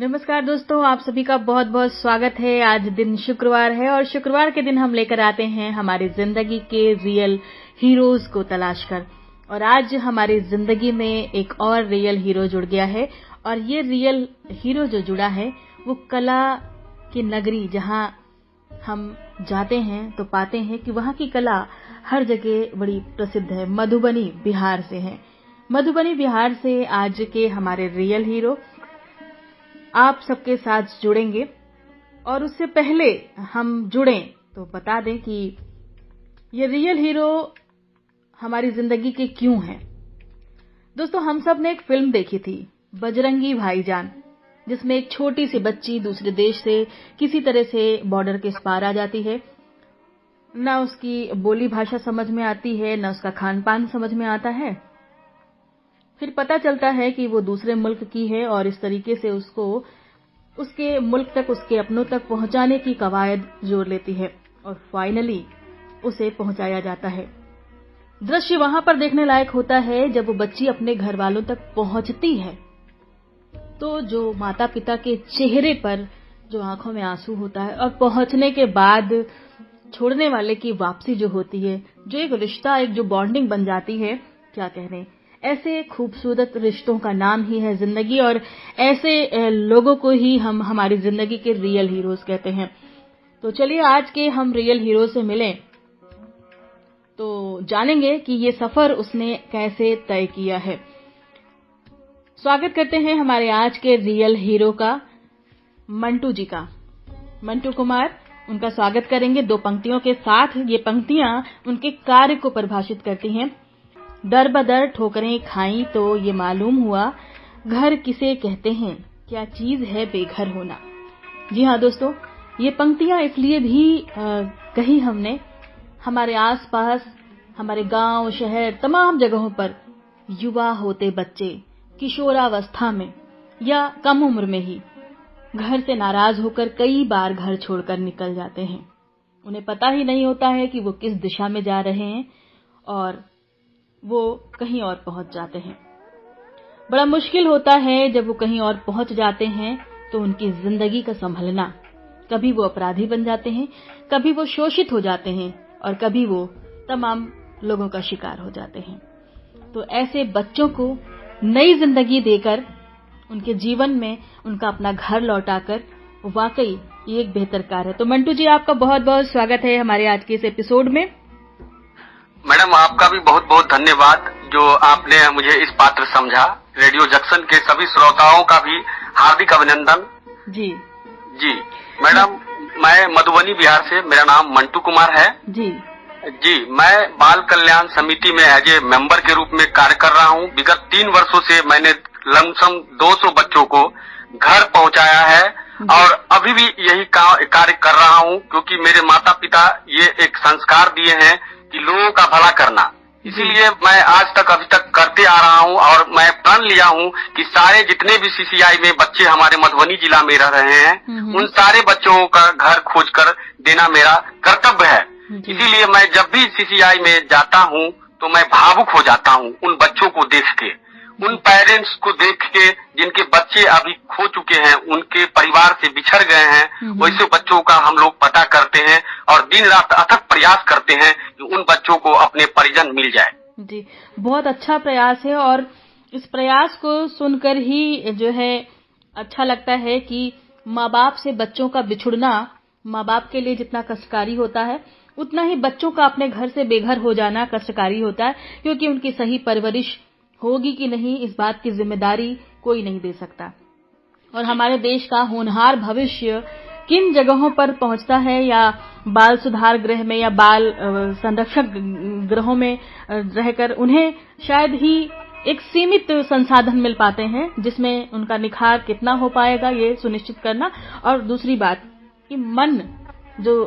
नमस्कार दोस्तों, आप सभी का बहुत बहुत स्वागत है। आज दिन शुक्रवार है और शुक्रवार के दिन हम लेकर आते हैं हमारी जिंदगी के रियल हीरोज को तलाश कर। और आज हमारी जिंदगी में एक और रियल हीरो जुड़ गया है और ये रियल हीरो जो जुड़ा है वो कला की नगरी, जहां हम जाते हैं तो पाते हैं कि वहां की कला हर जगह बड़ी प्रसिद्ध है। मधुबनी बिहार से है। मधुबनी बिहार से आज के हमारे रियल हीरो आप सबके साथ जुड़ेंगे। और उससे पहले हम जुड़ें तो बता दें कि ये रियल हीरो हमारी जिंदगी के क्यों हैं। दोस्तों, हम सब ने एक फिल्म देखी थी, बजरंगी भाईजान, जिसमें एक छोटी सी बच्ची दूसरे देश से किसी तरह से बॉर्डर के इस पार आ जाती है। ना उसकी बोली भाषा समझ में आती है, ना उसका खान पान समझ में आता है। फिर पता चलता है कि वो दूसरे मुल्क की है और इस तरीके से उसको उसके मुल्क तक, उसके अपनों तक पहुंचाने की कवायद जोड़ लेती है और फाइनली उसे पहुंचाया जाता है। दृश्य वहां पर देखने लायक होता है जब वो बच्ची अपने घर वालों तक पहुंचती है तो जो माता पिता के चेहरे पर जो आंखों में आंसू होता है और पहुंचने के बाद छोड़ने वाले की वापसी जो होती है, जो एक रिश्ता, एक जो बॉन्डिंग बन जाती है, क्या कहने। ऐसे खूबसूरत रिश्तों का नाम ही है जिंदगी और ऐसे लोगों को ही हम हमारी जिंदगी के रियल हीरोज कहते हैं। तो चलिए आज के हम रियल हीरो से मिलें तो जानेंगे कि ये सफर उसने कैसे तय किया है। स्वागत करते हैं हमारे आज के रियल हीरो का, मंटू जी का। मंटू कुमार, उनका स्वागत करेंगे दो पंक्तियों के साथ। ये पंक्तियां उनके कार्य को परिभाषित करती हैं। दर बदर ठोकरें खाई तो ये मालूम हुआ, घर किसे कहते हैं, क्या चीज है बेघर होना। जी हाँ दोस्तों, ये पंक्तियां इसलिए भी कही हमने, हमारे आसपास, हमारे गांव, शहर, तमाम जगहों पर युवा होते बच्चे किशोरावस्था में या कम उम्र में ही घर से नाराज होकर कई बार घर छोड़कर निकल जाते हैं। उन्हें पता ही नहीं होता है कि वो किस दिशा में जा रहे हैं और वो कहीं और पहुंच जाते हैं। बड़ा मुश्किल होता है जब वो कहीं और पहुंच जाते हैं तो उनकी जिंदगी का संभलना। कभी वो अपराधी बन जाते हैं, कभी वो शोषित हो जाते हैं और कभी वो तमाम लोगों का शिकार हो जाते हैं। तो ऐसे बच्चों को नई जिंदगी देकर, उनके जीवन में उनका अपना घर लौटाकर, वाकई ये एक बेहतर कार्य है। तो मंटू जी, आपका बहुत बहुत स्वागत है हमारे आज के इस एपिसोड में। मैडम, आपका भी बहुत बहुत धन्यवाद जो आपने मुझे इस पात्र समझा। रेडियो जंक्शन के सभी श्रोताओं का भी हार्दिक अभिनंदन। जी जी मैडम, मैं मधुबनी बिहार से, मेरा नाम मंटू कुमार है। जी जी, मैं बाल कल्याण समिति में एज ए मेंबर के रूप में कार्य कर रहा हूँ। विगत 3 वर्षों से मैंने लमसम 200 बच्चों को घर पहुंचाया है और अभी भी यही कार्य कर रहा हूँ, क्योंकि मेरे माता पिता ये एक संस्कार दिए हैं कि लोगों का भला करना। इसीलिए मैं आज तक अभी तक करते आ रहा हूँ और मैं प्रण लिया हूँ कि सारे जितने भी सीसीआई में बच्चे हमारे मधुबनी जिला में रह रहे हैं, उन सारे बच्चों का घर खोज कर देना मेरा कर्तव्य है। इसीलिए मैं जब भी सीसीआई में जाता हूँ तो मैं भावुक हो जाता हूँ उन बच्चों को देख के, उन पेरेंट्स को देख के जिनके बच्चे अभी खो चुके हैं, उनके परिवार से बिछड़ गए हैं। वैसे बच्चों का हम लोग पता करते हैं और दिन रात अथक प्रयास करते हैं कि उन बच्चों को अपने परिजन मिल जाए। जी, बहुत अच्छा प्रयास है और इस प्रयास को सुनकर ही जो है अच्छा लगता है कि माँ बाप से बच्चों का बिछुड़ना माँ बाप के लिए जितना कष्टकारी होता है, उतना ही बच्चों का अपने घर से बेघर हो जाना कष्टकारी होता है, क्योंकि उनकी सही परवरिश होगी कि नहीं, इस बात की जिम्मेदारी कोई नहीं दे सकता। और हमारे देश का होनहार भविष्य किन जगहों पर पहुंचता है, या बाल सुधार गृह में या बाल संरक्षक गृहों में रहकर उन्हें शायद ही एक सीमित संसाधन मिल पाते हैं जिसमें उनका निखार कितना हो पाएगा ये सुनिश्चित करना। और दूसरी बात कि मन जो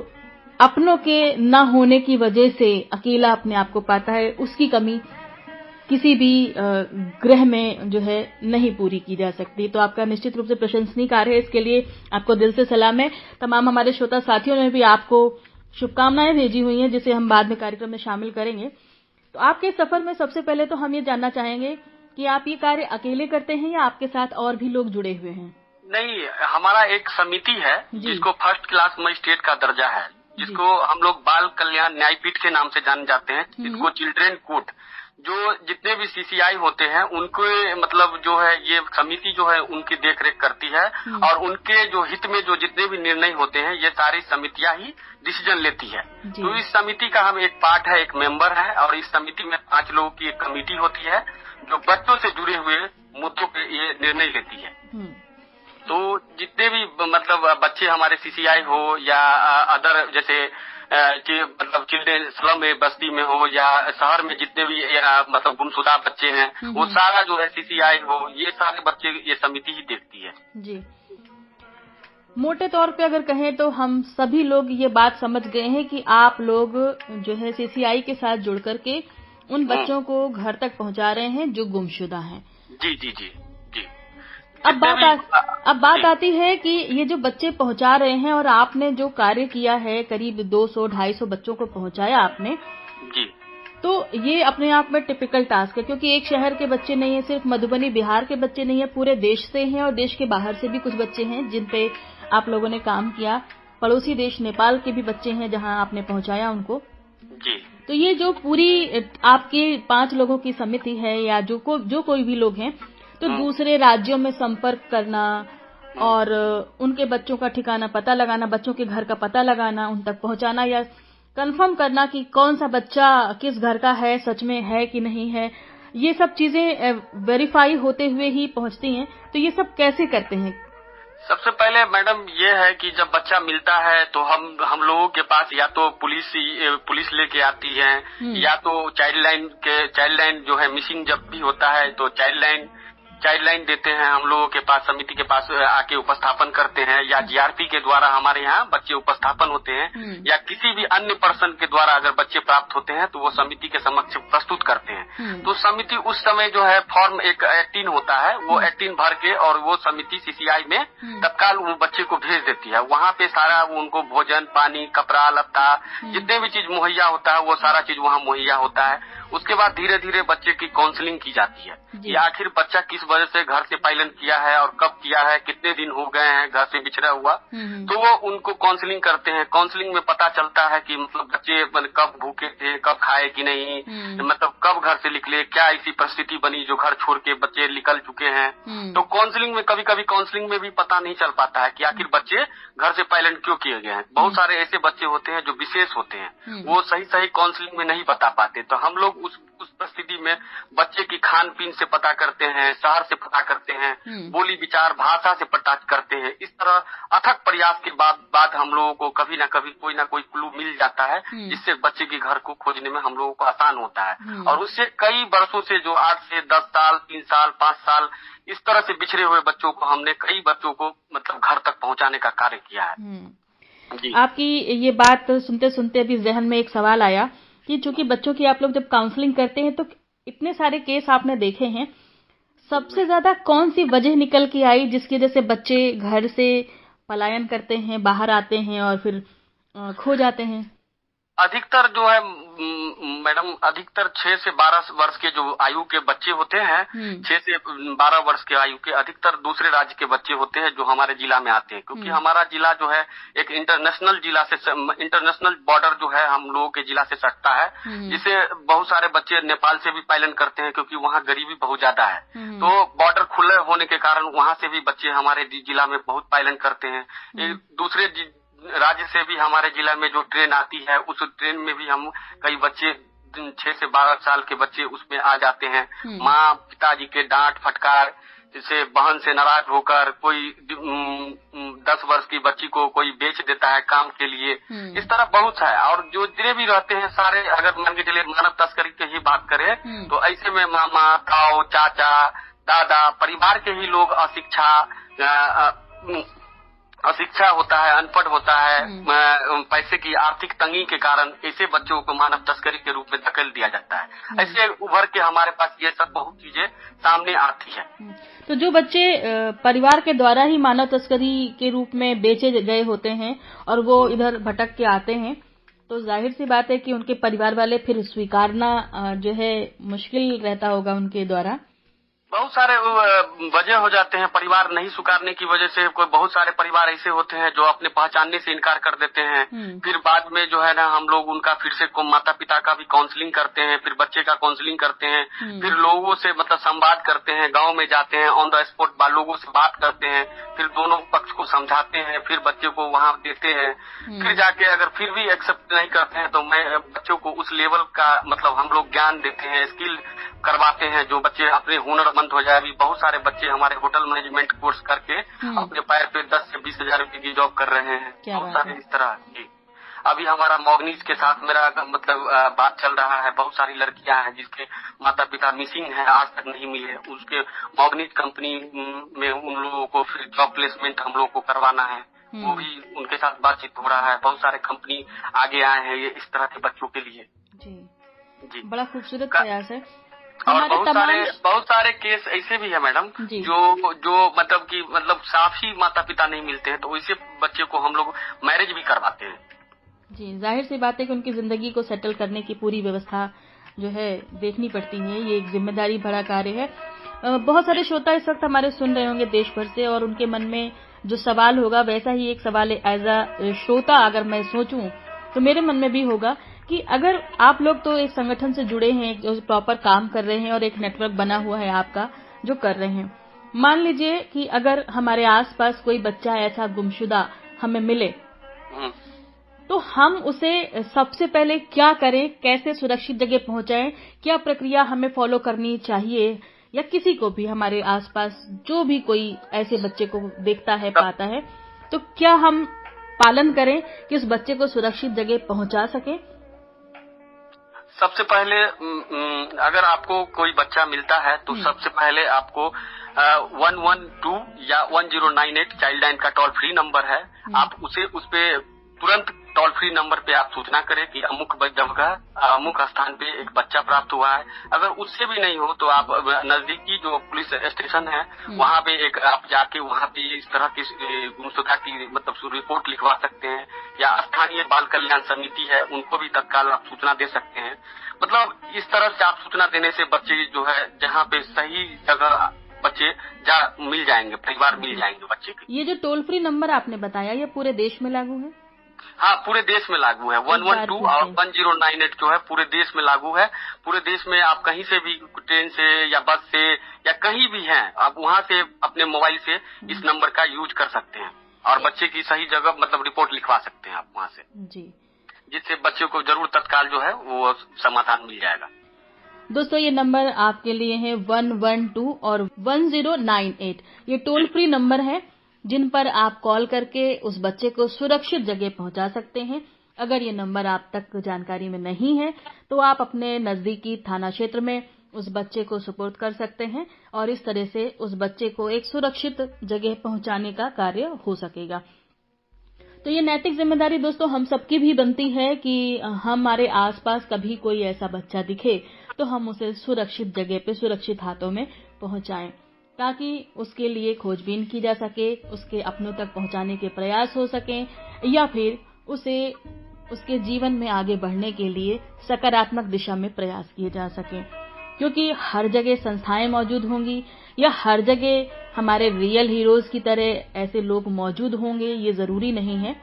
अपनों के न होने की वजह से अकेला अपने आप को पाता है, उसकी कमी किसी भी गृह में जो है नहीं पूरी की जा सकती। तो आपका निश्चित रूप से प्रशंसनीय कार्य है, इसके लिए आपको दिल से सलाम है। तमाम हमारे श्रोता साथियों ने भी आपको शुभकामनाएं भेजी हुई हैं, जिसे हम बाद में कार्यक्रम में शामिल करेंगे। तो आपके सफर में सबसे पहले तो हम ये जानना चाहेंगे कि आप ये कार्य अकेले करते हैं या आपके साथ और भी लोग जुड़े हुए हैं? नहीं, हमारा एक समिति है जिसको फर्स्ट क्लास मजिस्ट्रेट का दर्जा है, जिसको हम लोग बाल कल्याण न्यायपीठ के नाम से जाने जाते हैं, जिसको चिल्ड्रेन कोर्ट, जो जितने भी सीसीआई होते हैं उनके मतलब जो है ये समिति जो है उनकी देखरेख करती है, और उनके जो हित में जो जितने भी निर्णय होते हैं ये सारी समितियां ही डिसीजन लेती है। तो इस समिति का हम एक पार्ट है, एक मेंबर है, और इस समिति में 5 लोगों की एक कमेटी होती है जो बच्चों से जुड़े हुए मुद्दों पे ये निर्णय लेती है। तो जितने भी मतलब बच्चे हमारे सीसीआई हो या अदर जैसे मतलब चिल्ड्रेन स्लम में बस्ती में हो या शहर में जितने भी मतलब गुमशुदा बच्चे हैं, वो सारा जो है सीसीआई हो, ये सारे बच्चे ये समिति ही देखती है। जी, मोटे तौर पे अगर कहें तो हम सभी लोग ये बात समझ गए हैं कि आप लोग जो है सीसीआई के साथ जुड़ करके उन बच्चों को घर तक पहुंचा रहे हैं जो गुमशुदा हैं। जी जी जी जी। अब बात आती है कि ये जो बच्चे पहुंचा रहे हैं और आपने जो कार्य किया है, करीब 200-250 बच्चों को पहुंचाया आपने जी, तो ये अपने आप में टिपिकल टास्क है, क्योंकि एक शहर के बच्चे नहीं है, सिर्फ मधुबनी बिहार के बच्चे नहीं है, पूरे देश से हैं और देश के बाहर से भी कुछ बच्चे हैं जिन पे आप लोगों ने काम किया। पड़ोसी देश नेपाल के भी बच्चे हैं जहां आपने पहुंचाया उनको जी। तो ये जो पूरी आपके 5 लोगों की समिति है या जो कोई भी लोग हैं, तो दूसरे राज्यों में संपर्क करना और उनके बच्चों का ठिकाना पता लगाना, बच्चों के घर का पता लगाना, उन तक पहुंचाना या कंफर्म करना कि कौन सा बच्चा किस घर का है, सच में है कि नहीं है, ये सब चीजें वेरीफाई होते हुए ही पहुंचती हैं। तो ये सब कैसे करते हैं? सबसे पहले मैडम ये है कि जब बच्चा मिलता है तो हम लोगों के पास या तो पुलिस लेके आती है, या तो चाइल्ड लाइन जो है मिसिंग जब भी होता है तो चाइल्ड लाइन देते हैं, हम लोगों के पास समिति के पास आके उपस्थापन करते हैं, या जीआरपी के द्वारा हमारे यहाँ बच्चे उपस्थापन होते हैं, या किसी भी अन्य पर्सन के द्वारा अगर बच्चे प्राप्त होते हैं तो वो समिति के समक्ष प्रस्तुत करते हैं। तो समिति उस समय जो है फॉर्म एक 18 होता है, वो 18 भर के और वो समिति सीसीआई में तत्काल उन बच्चे को भेज देती है। वहाँ पे सारा उनको भोजन, पानी, कपड़ा लत्ता जितने भी चीज मुहैया होता है वो सारा चीज वहाँ मुहैया होता है। उसके बाद धीरे धीरे बच्चे की काउंसलिंग की जाती है कि आखिर बच्चा किस वजह से घर से पलायन किया है और कब किया है, कितने दिन हो गए हैं घर से बिछड़ा हुआ, तो वो उनको काउंसलिंग करते हैं। काउंसलिंग में पता चलता है कि मतलब बच्चे कब भूखे थे, कब खाए कि नहीं, मतलब कब घर से निकले, क्या ऐसी परिस्थिति बनी जो घर छोड़ के बच्चे निकल चुके हैं। तो काउंसलिंग में कभी कभी काउंसलिंग में भी पता नहीं चल पाता है कि आखिर बच्चे घर से पलायन क्यों किए गए हैं। बहुत सारे ऐसे बच्चे होते हैं जो विशेष होते हैं, वो सही काउंसलिंग में नहीं बता पाते। तो हम लोग उस परिस्थिति में बच्चे की खान पीन से पता करते हैं, शहर से पता करते हैं, बोली विचार भाषा से पता करते हैं। इस तरह अथक प्रयास के बाद हम लोगों को कभी ना कभी कोई ना कोई क्लू मिल जाता है, जिससे बच्चे के घर को खोजने में हम लोगों को आसान होता है। और उससे कई वर्षों से जो 8 से 10 साल, 3 साल, 5 साल इस तरह से बिछड़े हुए बच्चों को हमने कई बच्चों को मतलब घर तक पहुंचाने का कार्य किया है। जी। आपकी ये बात सुनते सुनते अभी जहन में एक सवाल आया कि चूंकि बच्चों की आप लोग जब काउंसलिंग करते हैं तो इतने सारे केस आपने देखे हैं, सबसे ज्यादा कौन सी वजह निकल के आई जिसकी वजह से बच्चे घर से पलायन करते हैं, बाहर आते हैं और फिर खो जाते हैं? अधिकतर जो है मैडम, अधिकतर 6 से 12 वर्ष के जो आयु के बच्चे होते हैं, 6 से 12 वर्ष के आयु के अधिकतर दूसरे राज्य के बच्चे होते हैं जो हमारे जिला में आते हैं, क्योंकि हमारा जिला जो है एक इंटरनेशनल जिला से, इंटरनेशनल बॉर्डर जो है हम लोगों के जिला से सटता है, जिसे बहुत सारे बच्चे नेपाल से भी पलायन करते हैं क्योंकि वहाँ गरीबी बहुत ज्यादा है। तो बॉर्डर खुले होने के कारण वहाँ से भी बच्चे हमारे जिला में बहुत पलायन करते हैं। दूसरे राज्य से भी हमारे जिला में जो ट्रेन आती है उस ट्रेन में भी हम कई बच्चे 6 से 12 साल के बच्चे उसमें आ जाते हैं। माँ पिताजी के डांट फटकार जैसे बहन से नाराज होकर कोई 10 वर्ष की बच्ची को कोई बेच देता है काम के लिए। इस तरह बहुत है। और जो जितने भी रहते हैं सारे, अगर मान के चलिए मानव तस्करी की ही बात करें तो ऐसे में मामा, ताऊ, चाचा, दादा, परिवार के ही लोग अशिक्षा होता है, अनपढ़ होता है, पैसे की आर्थिक तंगी के कारण ऐसे बच्चों को मानव तस्करी के रूप में धकेल दिया जाता है। ऐसे उभर के हमारे पास ये सब बहुत चीजें सामने आती है। तो जो बच्चे परिवार के द्वारा ही मानव तस्करी के रूप में बेचे गए होते हैं और वो इधर भटक के आते हैं, तो जाहिर सी बात है कि उनके परिवार वाले फिर स्वीकारना जो है मुश्किल रहता होगा उनके द्वारा। बहुत सारे वजह हो जाते हैं, परिवार नहीं स्वीकारने की वजह से। कोई बहुत सारे परिवार ऐसे होते हैं जो अपने पहचानने से इनकार कर देते हैं। फिर बाद में जो है ना हम लोग उनका फिर से माता पिता का भी काउंसलिंग करते हैं, फिर बच्चे का काउंसलिंग करते हैं, फिर लोगों से मतलब संवाद करते हैं, गांव में जाते हैं, ऑन द स्पॉट लोगों से बात करते हैं, फिर दोनों पक्ष को समझाते हैं, फिर बच्चे को वहाँ देते हैं। फिर जाके अगर फिर भी एक्सेप्ट नहीं करते हैं तो मैं बच्चों को उस लेवल का मतलब हम लोग ज्ञान देते हैं, स्किल करवाते हैं, जो बच्चे अपने हुनरमंद हो जाए। अभी बहुत सारे बच्चे हमारे होटल मैनेजमेंट कोर्स करके अपने पैर पे 10 से 20 हजार रुपए की जॉब कर रहे हैं। बहुत सारे इस तरह की। अभी हमारा मॉगनीज के साथ मेरा मतलब बात चल रहा है। बहुत सारी लड़कियां हैं जिसके माता पिता मिसिंग है, आज तक नहीं मिले। उसके मॉगनीज कंपनी में उन लोगों को फिर जॉब प्लेसमेंट हम लोगों को करवाना है, वो भी उनके साथ बातचीत हो रहा है। बहुत सारे कंपनी आगे आए हैं ये इस तरह के बच्चों के लिए। जी, बड़ा खूबसूरत प्रयास है। और बहुत सारे केस ऐसे भी है मैडम जो मतलब कि मतलब साफ ही माता पिता नहीं मिलते हैं, तो वैसे बच्चे को हम लोग मैरिज भी करवाते हैं। जी, जाहिर सी बात है कि उनकी जिंदगी को सेटल करने की पूरी व्यवस्था जो है देखनी पड़ती है। ये एक जिम्मेदारी भरा कार्य है। बहुत सारे श्रोता इस वक्त हमारे सुन रहे होंगे देश भर से, और उनके मन में जो सवाल होगा वैसा ही एक सवाल है। एज अ श्रोता अगर मैं सोचूं तो मेरे मन में भी होगा कि अगर आप लोग तो एक संगठन से जुड़े हैं, जो प्रॉपर काम कर रहे हैं और एक नेटवर्क बना हुआ है आपका जो कर रहे हैं, मान लीजिए कि अगर हमारे आसपास कोई बच्चा ऐसा गुमशुदा हमें मिले तो हम उसे सबसे पहले क्या करें, कैसे सुरक्षित जगह पहुंचाएं, क्या प्रक्रिया हमें फॉलो करनी चाहिए, या किसी को भी हमारे आसपास जो भी कोई ऐसे बच्चे को देखता है पाता है तो क्या हम पालन करें कि उस बच्चे को सुरक्षित जगह पहुंचा सके? सबसे पहले अगर आपको कोई बच्चा मिलता है तो सबसे पहले आपको 112 या 1098 चाइल्ड लाइन का टोल फ्री नंबर है, आप उस पे तुरंत टोल फ्री नंबर पे आप सूचना करें कि अमुक जगह अमुक स्थान पे एक बच्चा प्राप्त हुआ है। अगर उससे भी नहीं हो तो आप नजदीकी जो पुलिस स्टेशन है वहाँ पे एक आप जाके वहाँ पे इस तरह की गुमशुदा की मतलब रिपोर्ट लिखवा सकते हैं, या स्थानीय बाल कल्याण समिति है उनको भी तत्काल आप सूचना दे सकते हैं। मतलब इस तरह से आप सूचना देने से बच्चे जो है जहाँ पे सही जगह बच्चे मिल जाएंगे, परिवार मिल जाएंगे बच्चे के। ये जो टोल फ्री नंबर आपने बताया ये पूरे देश में लागू है? हाँ, पूरे देश में लागू है। 112 और 1098 जो है पूरे देश में लागू है। पूरे देश में आप कहीं से भी ट्रेन से या बस से या कहीं भी हैं, आप वहाँ से अपने मोबाइल से इस नंबर का यूज कर सकते हैं और बच्चे की सही जगह मतलब रिपोर्ट लिखवा सकते हैं आप वहाँ से जी, जिससे बच्चे को जरूर तत्काल जो है वो समाधान मिल जाएगा। दोस्तों ये नंबर आपके लिए है 112 और 1098। ये टोल फ्री नंबर है जिन पर आप कॉल करके उस बच्चे को सुरक्षित जगह पहुंचा सकते हैं। अगर ये नंबर आप तक जानकारी में नहीं है तो आप अपने नजदीकी थाना क्षेत्र में उस बच्चे को सुपुर्द कर सकते हैं और इस तरह से उस बच्चे को एक सुरक्षित जगह पहुंचाने का कार्य हो सकेगा। तो ये नैतिक जिम्मेदारी दोस्तों हम सबकी भी बनती है कि हमारे आसपास कभी कोई ऐसा बच्चा दिखे तो हम उसे सुरक्षित जगह पे सुरक्षित हाथों में पहुंचाएं, ताकि उसके लिए खोजबीन की जा सके, उसके अपनों तक पहुंचाने के प्रयास हो सकें, या फिर उसे उसके जीवन में आगे बढ़ने के लिए सकारात्मक दिशा में प्रयास किए जा सकें। क्योंकि हर जगह संस्थाएं मौजूद होंगी या हर जगह हमारे रियल हीरोज की तरह ऐसे लोग मौजूद होंगे ये जरूरी नहीं है।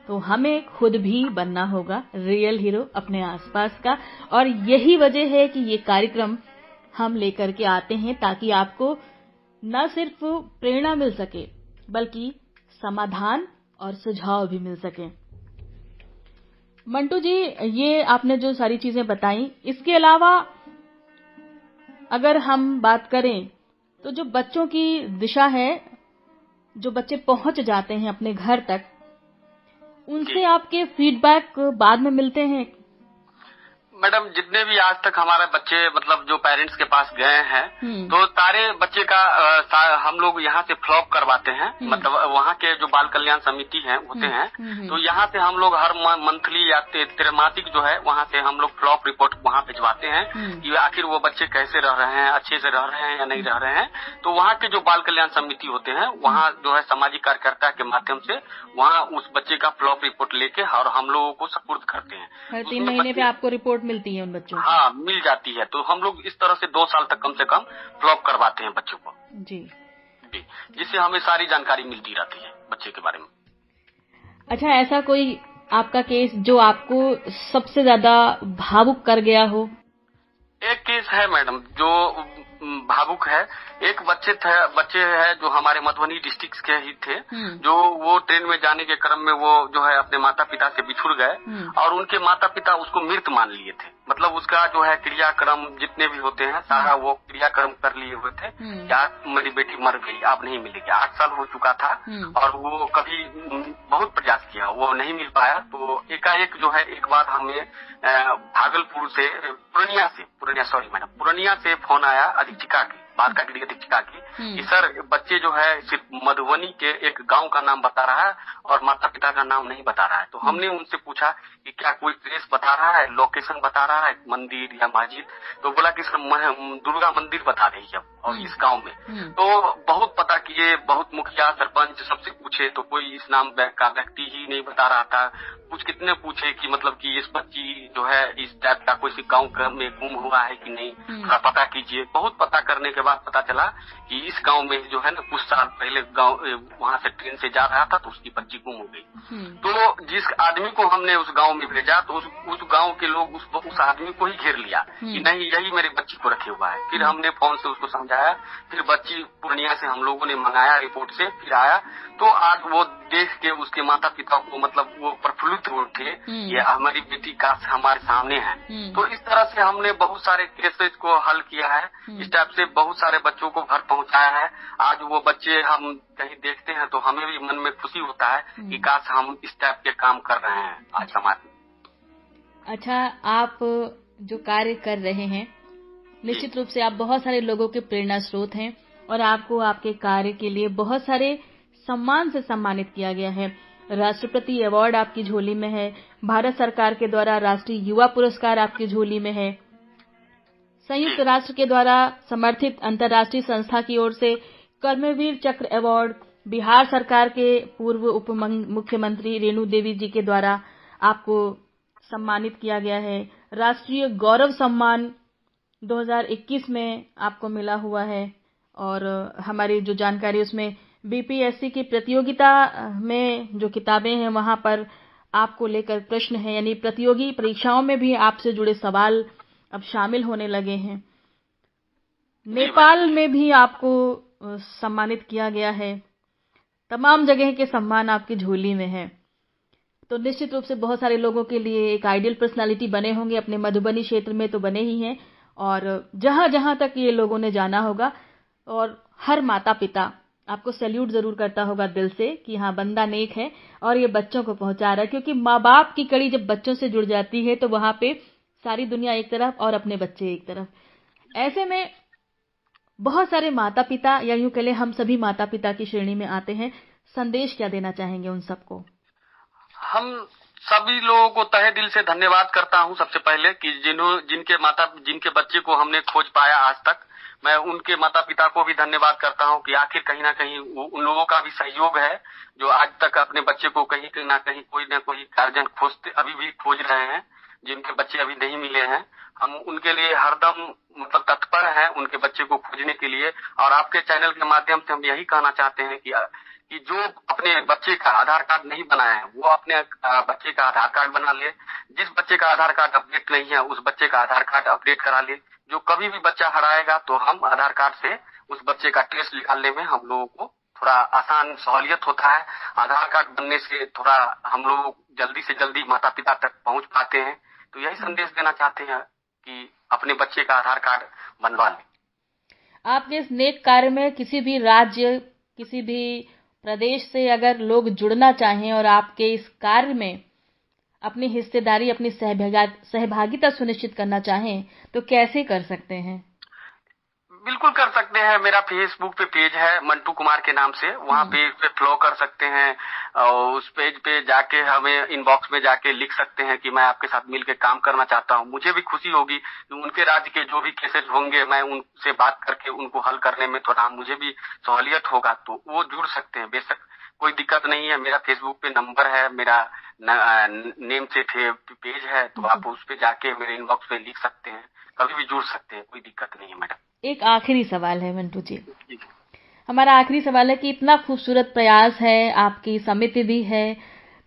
तो हमें खुद भी बनना होगा रियल हीरो अपने आसपास का, और यही वजह है कि ये कार्यक्रम हम लेकर के आते हैं ताकि आपको न सिर्फ प्रेरणा मिल सके बल्कि समाधान और सुझाव भी मिल सके। मंटू जी, ये आपने जो सारी चीजें बताई, इसके अलावा अगर हम बात करें तो जो बच्चों की दिशा है, जो बच्चे पहुंच जाते हैं अपने घर तक, उनसे आपके फीडबैक बाद में मिलते हैं? मैडम जितने भी आज तक हमारे बच्चे मतलब जो पेरेंट्स के पास गए हैं तो सारे बच्चे का हम लोग यहाँ से फ्लॉप करवाते हैं। मतलब वहाँ के जो बाल कल्याण समिति है होते हैं तो यहाँ से हम लोग हर मंथली या त्रैमासिक जो है वहाँ से हम लोग फ्लॉप रिपोर्ट वहाँ भिजवाते हैं कि आखिर वो बच्चे कैसे रह रहे हैं, अच्छे से रह रहे हैं या नहीं रह रहे हैं। तो वहाँ के जो बाल कल्याण समिति होते हैं वहाँ जो है सामाजिक कार्यकर्ता के माध्यम से वहाँ उस बच्चे का फ्लॉप रिपोर्ट लेके और हम लोगों को सपुर्द करते हैं। हर 3 महीने पे आपको रिपोर्ट मिलती है उन बच्चों को? हाँ, मिल जाती है। तो हम लोग इस तरह से 2 साल तक कम से कम फ्लॉप करवाते हैं बच्चों को जी। जी, जिससे हमें सारी जानकारी मिलती रहती है बच्चे के बारे में। अच्छा, ऐसा कोई आपका केस जो आपको सबसे ज्यादा भावुक कर गया हो? एक केस है मैडम जो भावुक है। एक बच्चे है जो हमारे मधुबनी डिस्ट्रिक्ट के ही थे, जो वो ट्रेन में जाने के क्रम में वो जो है अपने माता पिता से बिछुड़ गए और उनके माता पिता उसको मृत मान लिए थे। मतलब उसका जो है क्रियाक्रम जितने भी होते हैं सारा वो क्रियाक्रम कर लिए हुए थे। क्या मेरी बेटी मर गई, आप नहीं मिलेगी। 8 साल हो चुका था और वो कभी बहुत प्रयास किया, वो नहीं मिल पाया। तो एकाएक जो है एक बार हमें भागलपुर से पूर्णिया से फोन आया अधीक्षिका की, बाल का गृह अधीक्षिका की, कि सर बच्चे जो है सिर्फ मधुबनी के एक गांव का नाम बता रहा है और माता पिता का नाम नहीं बता रहा है। तो हमने उनसे पूछा कि क्या कोई प्लेस बता रहा है, लोकेशन बता रहा है, मंदिर या मस्जिद? तो बोला कि सर दुर्गा मंदिर बता रही है और इस गांव में। तो बहुत पता किए, बहुत मुखिया सरपंच सबसे पूछे तो कोई इस नाम का व्यक्ति ही नहीं बता रहा था। कितने पूछे कि मतलब कि इस बच्ची जो है इस टाइप का कोई गांव में गुम हुआ है कि नहीं, थोड़ा पता कीजिए। बहुत पता करने के बाद पता चला कि इस गांव में जो है ना कुछ साल पहले गांव वहां से ट्रेन से जा रहा था तो उसकी बच्ची गुम हो गई। तो जिस आदमी को हमने उस गांव में भेजा तो उस गांव के लोग उस आदमी को ही घेर लिया कि नहीं यही मेरी बच्ची को रखे हुआ है। फिर हमने फोन से उसको समझाया, फिर बच्ची पूर्णिया से हम लोगों ने मंगाया रिपोर्ट से, फिर आया तो आज वो देख के उसके माता पिता को मतलब वो प्रफुल्लित उठे, ये हमारी बेटी का हमारे सामने है। तो इस तरह से हमने बहुत सारे केसेस को हल किया है। इस टाइप से बहुत सारे बच्चों को घर पहुंचाया है। आज वो बच्चे हम कहीं देखते हैं तो हमें भी मन में खुशी होता है कि काश हम इस टाइप के काम कर रहे हैं आज समाज में। अच्छा, आप जो कार्य कर रहे हैं निश्चित रूप से आप बहुत सारे लोगों के प्रेरणा स्रोत हैं और आपको आपके कार्य के लिए बहुत सारे सम्मान से सम्मानित किया गया है। राष्ट्रपति अवार्ड आपकी झोली में है, भारत सरकार के द्वारा राष्ट्रीय युवा पुरस्कार आपकी झोली में है, संयुक्त राष्ट्र के द्वारा समर्थित अंतर्राष्ट्रीय संस्था की ओर से कर्मवीर चक्र अवार्ड, बिहार सरकार के पूर्व उप मुख्यमंत्री रेणु देवी जी के द्वारा आपको सम्मानित किया गया है। राष्ट्रीय गौरव सम्मान 2021 में आपको मिला हुआ है और हमारी जो जानकारी उसमें बीपीएससी की प्रतियोगिता में जो किताबें हैं वहां पर आपको लेकर प्रश्न है, यानी प्रतियोगी परीक्षाओं में भी आपसे जुड़े सवाल अब शामिल होने लगे हैं। नेपाल में भी आपको सम्मानित किया गया है। तमाम जगह के सम्मान आपकी झोली में है। तो निश्चित रूप से बहुत सारे लोगों के लिए एक आइडियल पर्सनालिटी बने होंगे, अपने मधुबनी क्षेत्र में तो बने ही हैं और जहां जहां तक ये लोगों ने जाना होगा और हर माता पिता आपको सैल्यूट जरूर करता होगा दिल से कि हाँ बंदा नेक है और ये बच्चों को पहुंचा रहा है। क्योंकि माँ बाप की कड़ी जब बच्चों से जुड़ जाती है तो वहां पे सारी दुनिया एक तरफ और अपने बच्चे एक तरफ। ऐसे में बहुत सारे माता पिता या यूं कह ले हम सभी माता पिता की श्रेणी में आते हैं। संदेश क्या देना चाहेंगे उन सबको? हम सभी लोगों को तहे दिल से धन्यवाद करता हूं सबसे पहले कि जिनके बच्चे को हमने खोज पाया आज तक। मैं उनके माता पिता को भी धन्यवाद करता हूं कि आखिर कहीं ना कहीं उन लोगों का भी सहयोग है जो आज तक अपने बच्चे को कहीं ना कहीं कोई ना कोई गार्जियन अभी भी खोज रहे हैं, जिनके बच्चे अभी नहीं मिले हैं। हम उनके लिए हरदम मतलब तत्पर हैं उनके बच्चे को खोजने के लिए। और आपके चैनल के माध्यम से हम यही कहना चाहते हैं कि जो अपने बच्चे का आधार कार्ड नहीं बनाया है वो अपने बच्चे का आधार कार्ड बना ले। जिस बच्चे का आधार कार्ड अपडेट नहीं है उस बच्चे का आधार कार्ड अपडेट करा ले। जो कभी भी बच्चा हराएगा तो हम आधार कार्ड से उस बच्चे का ट्रेस निकालने में हम लोगों को थोड़ा आसान सहूलियत होता है। आधार कार्ड बनने से थोड़ा हम लोग जल्दी से जल्दी माता पिता तक पहुंच पाते हैं। तो यही संदेश देना चाहते हैं कि अपने बच्चे का आधार कार्ड बनवा लें। आपके इस नेक कार्य में किसी भी राज्य, किसी भी प्रदेश से अगर लोग जुड़ना चाहें और आपके इस कार्य में अपनी हिस्सेदारी, अपनी सहभागिता सुनिश्चित करना चाहें तो कैसे कर सकते हैं? बिल्कुल कर सकते हैं। मेरा फेसबुक पे पेज है मंटू कुमार के नाम से, वहाँ पेज पे फॉलो कर सकते हैं और उस पेज पे जाके हमें इनबॉक्स में जाके लिख सकते हैं कि मैं आपके साथ मिलकर काम करना चाहता हूँ। मुझे भी खुशी होगी कि उनके राज्य के जो भी केसेस होंगे मैं उनसे बात करके उनको हल करने में थोड़ा मुझे भी सहूलियत होगा। तो वो जुड़ सकते हैं, बेशक कोई दिक्कत नहीं है। मेरा फेसबुक पे नंबर है, मेरा नेम से पेज है, तो आप उस पे जाके मेरे इनबॉक्स पे लिख सकते हैं, कभी भी जुड़ सकते हैं, कोई दिक्कत नहीं है मैडम। एक आखिरी सवाल है मंटू जी, हमारा आखिरी सवाल है कि इतना खूबसूरत प्रयास है, आपकी समिति भी है,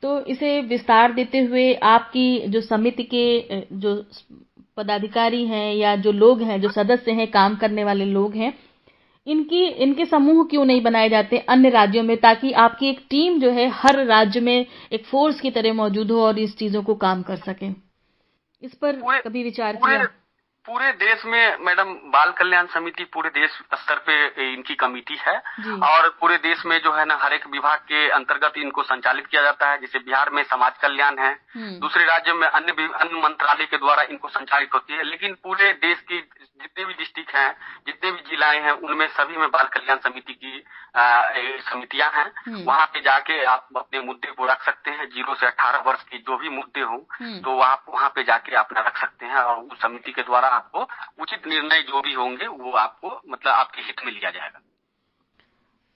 तो इसे विस्तार देते हुए आपकी जो समिति के जो पदाधिकारी हैं या जो लोग हैं, जो सदस्य हैं, काम करने वाले लोग हैं, इनके समूह क्यों नहीं बनाए जाते अन्य राज्यों में, ताकि आपकी एक टीम जो है हर राज्य में एक फोर्स की तरह मौजूद हो और इस चीजों को काम कर सके। इस पर कभी विचार किया? पूरे देश में मैडम बाल कल्याण समिति पूरे देश स्तर पे इनकी कमेटी है, और पूरे देश में जो है ना हर एक विभाग के अंतर्गत इनको संचालित किया जाता है। जैसे बिहार में समाज कल्याण है, दूसरे राज्यों में अन्य मंत्रालय के द्वारा इनको संचालित होती है, लेकिन पूरे देश की जितने भी डिस्ट्रिक्ट हैं, जितने भी जिलाएं हैं, उनमें सभी में बाल कल्याण समिति की समितियां हैं। वहाँ पे जाके आप अपने मुद्दे को रख सकते हैं, 0 से 18 वर्ष के जो भी मुद्दे हों, तो आप वहाँ पे जाके अपना रख सकते हैं, और उस समिति के द्वारा आपको उचित निर्णय जो भी होंगे वो आपको मतलब आपके हित में लिया जाएगा।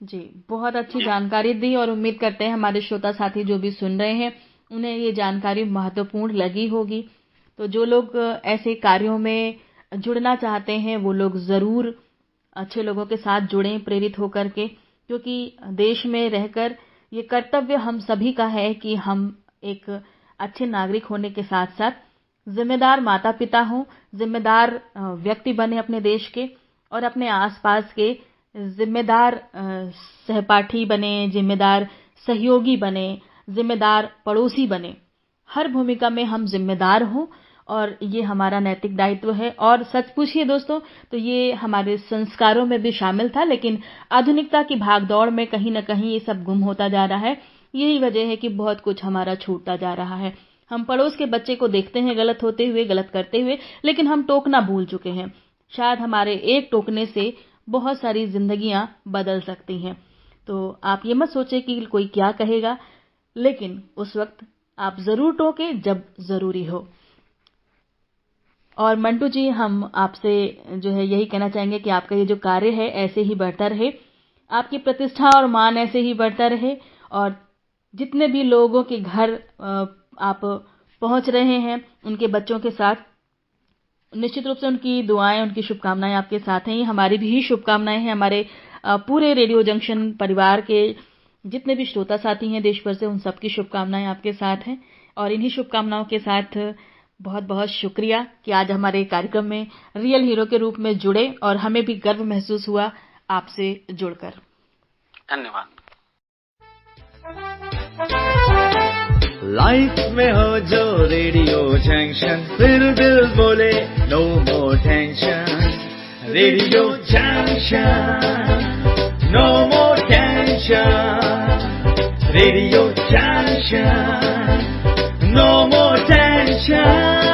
जी, बहुत अच्छी जानकारी दी, और उम्मीद करते हैं हमारे श्रोता साथी जो भी सुन रहे हैं उन्हें ये जानकारी महत्वपूर्ण लगी होगी। तो जो लोग ऐसे कार्यों में जुड़ना चाहते हैं वो लोग जरूर अच्छे लोगों के साथ जुड़ें, प्रेरित होकर के, क्योंकि देश में रहकर ये कर्तव्य हम सभी का है कि हम एक अच्छे नागरिक होने के साथ साथ जिम्मेदार माता पिता हों, जिम्मेदार व्यक्ति बने अपने देश के, और अपने आसपास के जिम्मेदार सहपाठी बने, जिम्मेदार सहयोगी बने, जिम्मेदार पड़ोसी बने। हर भूमिका में हम जिम्मेदार हों, और ये हमारा नैतिक दायित्व है। और सच पूछिए दोस्तों तो ये हमारे संस्कारों में भी शामिल था, लेकिन आधुनिकता की भागदौड़ में कहीं न कहीं ये सब गुम होता जा रहा है। यही वजह है कि बहुत कुछ हमारा छूटता जा रहा है। हम पड़ोस के बच्चे को देखते हैं गलत होते हुए, गलत करते हुए, लेकिन हम टोकना भूल चुके हैं। शायद हमारे एक टोकने से बहुत सारी जिंदगियां बदल सकती हैं। तो आप ये मत सोचे कि कोई क्या कहेगा, लेकिन उस वक्त आप जरूर टोके जब जरूरी हो। और मंटू जी, हम आपसे जो है यही कहना चाहेंगे कि आपका ये जो कार्य है ऐसे ही बढ़ता रहे, आपकी प्रतिष्ठा और मान ऐसे ही बढ़ता रहे, और जितने भी लोगों के घर आप पहुंच रहे हैं उनके बच्चों के साथ, निश्चित रूप से उनकी दुआएं, उनकी शुभकामनाएं आपके साथ हैं। हमारी भी शुभकामनाएं हैं, हमारे पूरे रेडियो जंक्शन परिवार के जितने भी श्रोता साथी हैं देश भर से, उन सबकी शुभकामनाएं आपके साथ हैं। और इन्हीं शुभकामनाओं के साथ बहुत बहुत शुक्रिया कि आज हमारे कार्यक्रम में रियल हीरो के रूप में जुड़े, और हमें भी गर्व महसूस हुआ आपसे जुड़कर। धन्यवाद। लाइफ में हो जो रेडियो जंक्शन, फिर दिल बोले no more tension. Radio junction, no more tension. Radio junction, no more tension.